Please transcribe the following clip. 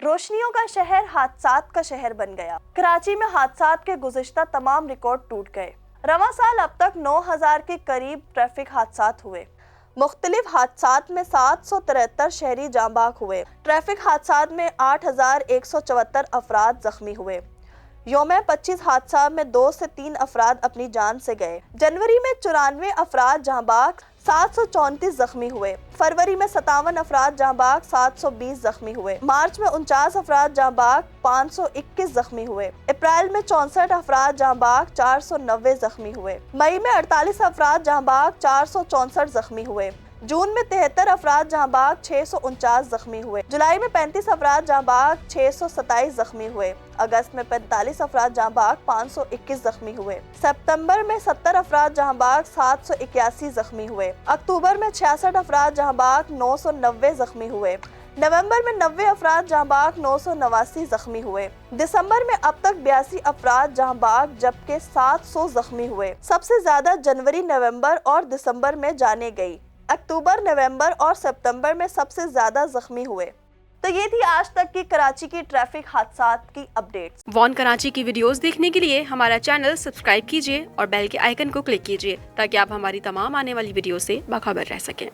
रोशनियों का शहर हादसात का शहर बन गया। कराची में हादसात के गुज़िश्ता तमाम रिकॉर्ड टूट गए। रवां साल अब तक 9,000 के करीब ट्रैफिक हादसात हुए। मुख्तलिफ हादसात में 773 शहरी जाँ बाग हुए। ट्रैफिक हादसात में 8,174 अफराद जख्मी हुए। यौम 25 हादसा में 2 से 3 अफराद अपनी जान से गए। जनवरी में 94 अफराद जहाँ बाग, 734 जख्मी हुए। फरवरी में 57 अफराद जहाँ बाग, 720 जख्मी हुए। मार्च में 49 अफराद जहाँ बाग, 521 जख्मी हुए। अप्रैल में 64 अफराद जहाँ बाग, 490 जख्मी हुए। मई में 48 अफराद जहाँ बाग, 464 जख्मी हुए। जून में 73 अफराद जहाँ बाग, 649 जख्मी हुए। जुलाई में 35 अफराद जहाँ बाग, 627 जख्मी हुए। अगस्त में 45 अफराद जहाँ बाग, 521 जख्मी हुए। सितंबर में 70 अफराद जहाँ बाग, 781 जख्मी हुए। अक्टूबर में 66 अफराद जहाँ बाग, 990 जख्मी हुए। नवंबर में 90 अफराद जहाँ बाग, 989 जख्मी हुए। दिसंबर में अब तक 82 अफराद जहाँ बाग, जबकि 700 जख्मी हुए। सबसे ज्यादा जनवरी, नवंबर और दिसंबर में जाने गई। अक्टूबर, नवंबर और सितंबर में सबसे ज्यादा जख्मी हुए। तो ये थी आज तक की कराची की ट्रैफिक हादसात की अपडेट्स। वॉन कराची की वीडियोस देखने के लिए हमारा चैनल सब्सक्राइब कीजिए और बेल के आइकन को क्लिक कीजिए ताकि आप हमारी तमाम आने वाली वीडियो से बाखबर रह सकें।